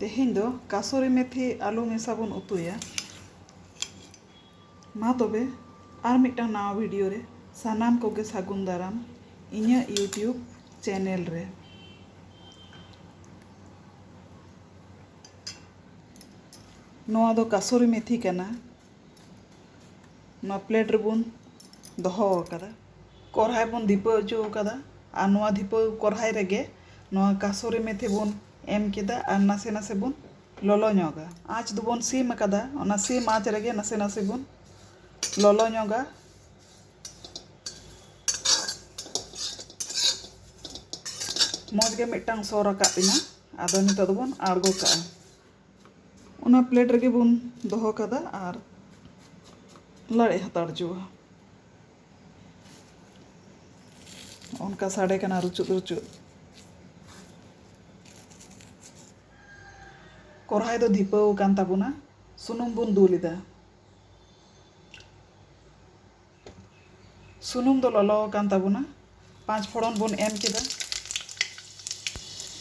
तेहें दो कासोरी मेथी आलू मेसा बन उतुया मा तबे आर मिटटांग नवा वीडियो रे सानाम कोगे सागुन दाराम इᱧᱟᱹᱜ यूट्यूब चैनल रे नवा दो कासोरी मेथी कना नवा प्लेट रेबुन दोहो कदा कोरहाय बन दीपा अचो कदा आ नवा दीपा कोरहाय रेगे नवा कासोरी मेथी बन एम केदा आ नासे नासे बन ललो ᱧᱚᱜᱟ आँच दो बन सीम कदा ओना सीम आँच रेगे नासे नासे बन ललो ᱧᱚᱜᱟ मौज गे मिटटांग सो राकाब बिना आदो नितो दो बन आड़गो का ओना प्लेट रेगे बन दोहो कदा आर लड़े हताड़ जुआ उनका साड़े कना रुचुत रुचुत कोरहाय दो दीपाव कान ताबुना सुनुम बुन दुलिदा सुनुम दो ललो कान ताबुना 5 फोड़न बुन एम केदा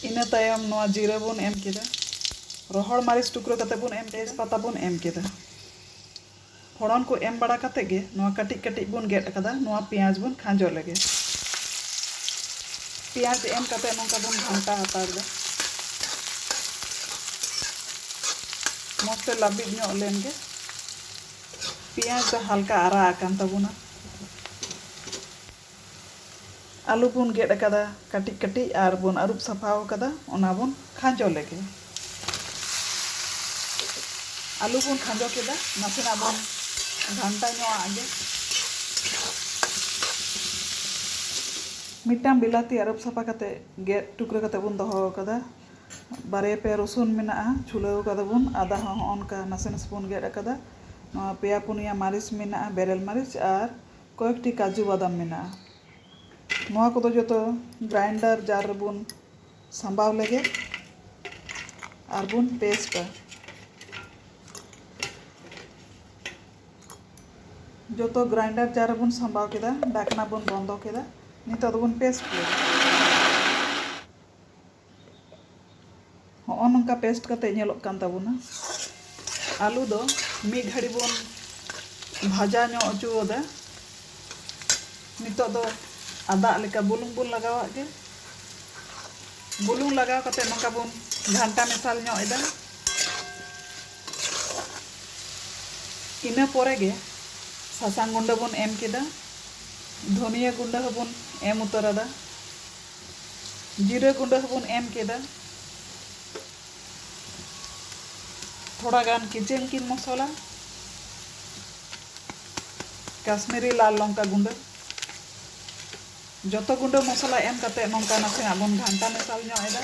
इना तायम नवा जीरा बुन एम केदा रोहड़ मारिच टुकरो कते बुन एम तेज पत्ता बुन एम केदा फोड़न को एम बड़ा कते गे नवा कटिक कटिक बुन गेट कदा नवा प्याज बुन खांजो लगे प्याज एम कते नोंका बुन घंटा हताड़दा मस्ते लाबिद ᱧᱚᱜ लेनगे प्याज दो हल्का आरा आकान ताबुना आलू बुन गेट कदा कटिक कटिक आर बुन अरुप सफाव कदा ओना बुन खांजो लेगे आलू बुन खांजो केदा नासेना बुन घंटा ᱧᱚᱜ आगे मिट्टां बिलाती अरुप सफा कते गेट टुकरा कते बुन दोहो कदा बारे पे रसुन मेना छुलाव कदा बुन आदा हon onka नासे नासे बुन गेट कदा नवा पेया पुनिया मारिच मेना बेरेल मारिच आर कयेकटी काजू बादाम मेना नवा कोदो जतो ग्राइंडर जार बुन संबाव लेगे आर बुन पेस्ट जतो ग्राइंडर जार बुन संबाव केदा डाकना बुन बंदो केदा नितो दो बुन पेस्ट लेगे हon नंका पेस्ट कते ñeloग कान ताबुना आलू दो मी घड़ी बुन भाजा ᱧᱚᱜ अचुदा नितो दो आदा लेका बुलुंग बुन लगावा गे बुलुंग लगाव कते नंका बुन घंटा मेसाल ᱧᱚᱜ एदा इना पोरे गे सासांग गुंडा बुन एम केदा धनिया गुंडा हबुन एम उतरदा जीरा गुंडा हबुन एम केदा थोड़ा गान किचन किन मसाला काश्मीरी लाल लंका गुंडा जतो गुंडा मसाला एम कते नंका नासे बुन घंटा मेसाल ᱧᱚᱜ एदा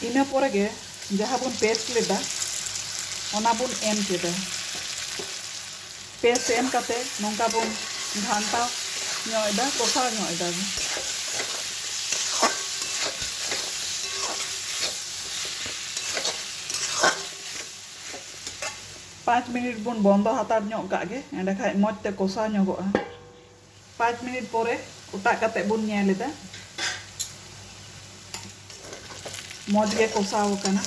इना पोरे गे जहाँ बुन पेस्ट लेदा ओना बुन एम केदा पेस्ट एम कते नंका बुन घंटा ᱧᱚᱜ एदा कोसा ᱧᱚᱜ एदा 5 मिनट बुन बंदो हताड़ ᱧᱚᱜ का गे एंडे खाय मजते कोसा ᱧᱚᱜᱚᱜᱼᱟ 5 मिनट पोरे उटा कते बुन ñᱮᱞᱮᱫᱟ मज गे कोसाव कना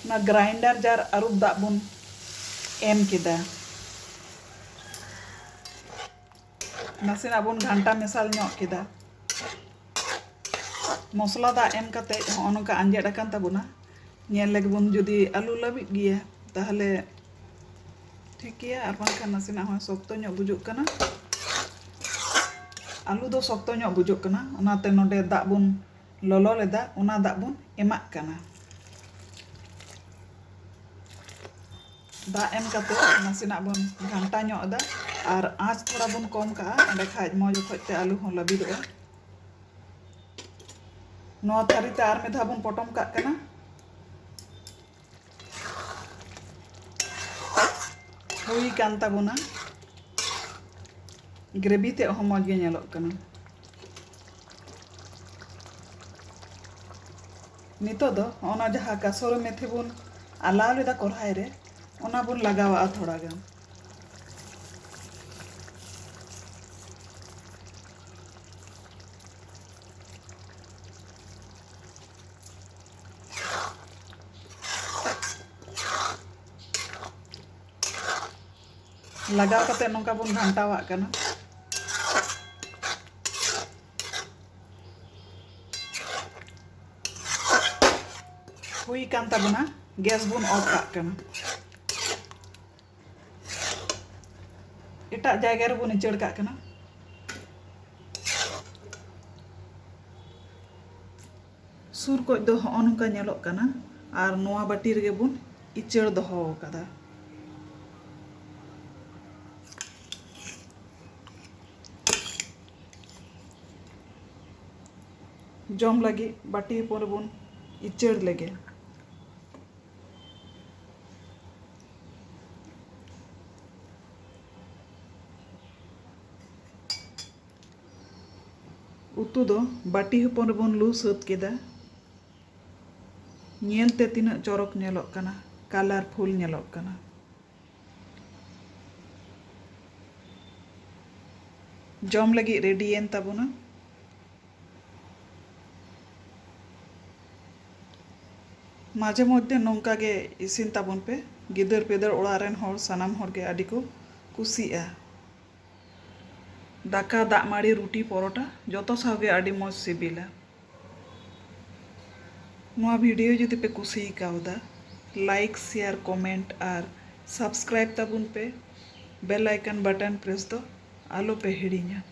ना ग्राइंडर जार अरुब दा बुन एम केदा नासेना बुन घंटा मेसाल ᱧᱚᱜ केदा मसला दा एम कते नोंका आंजेड आकान ताबुना ñेल लेगे बुन जुदी आलू लाबिद गिया ताहले ठीक गया आर बांखान नासेना हो शक्तो ᱧᱚᱜ बुजुग कना आलू दो शक्तो ᱧᱚᱜ बुजुग कना ओनाते नोडे दा बुन ललो लेदा ओना दा बुन एमाक कना दा एम कते नासेना बुन घंटा ᱧᱚᱜ दा आर आँच थोड़ा बुन कम का एंडे खाय मौज खते आलू हो लाबिदोगा नवा थारी ते आर मेधा बुन पटम का कना हुई कान ताबुना ग्रेवी ते हो मौज गे ñeloग कना नितो दो ओना जहाँ कासोरी मेथी बुन आलाव लेदा कोरहाय रे ओना बुन लगावा थोड़ा गान लगाव कते नोंका बन घांटावाग कना हुई कान ताबना गैस बन ऑफ काग कना एटा जायगा रे बन इचड़ काग कना सुर को दो हॉ नोंका नेलोग कना और नोआ बाटी रे बन इचड़ दोहो कदा जम लगी बाटी पर बन इचड़ लेगे उतु दो बाटी हपन बन लू सात केदा नेलते तीना चौरक नेलोग कना कलरफुल नेलोग कना जम लगी रेडी एन ताबुना माझे मध्य नोंका गे इसिन ताबुन पे गिदर पेदर ओड़ा रेन होड़ सनाम होड़ गे आडी को कुसिया दाका दाग माड़ी रुटी परोटा जोतो सावगे आडी मौज सिबिला नोआ वीडियो जुदी पे कुसी कावदा लाइक शेयर कमेंट और सब्सक्राइब ताबुन पे बेल आइकन बटन प्रेस दो आलो पे हिड़िया।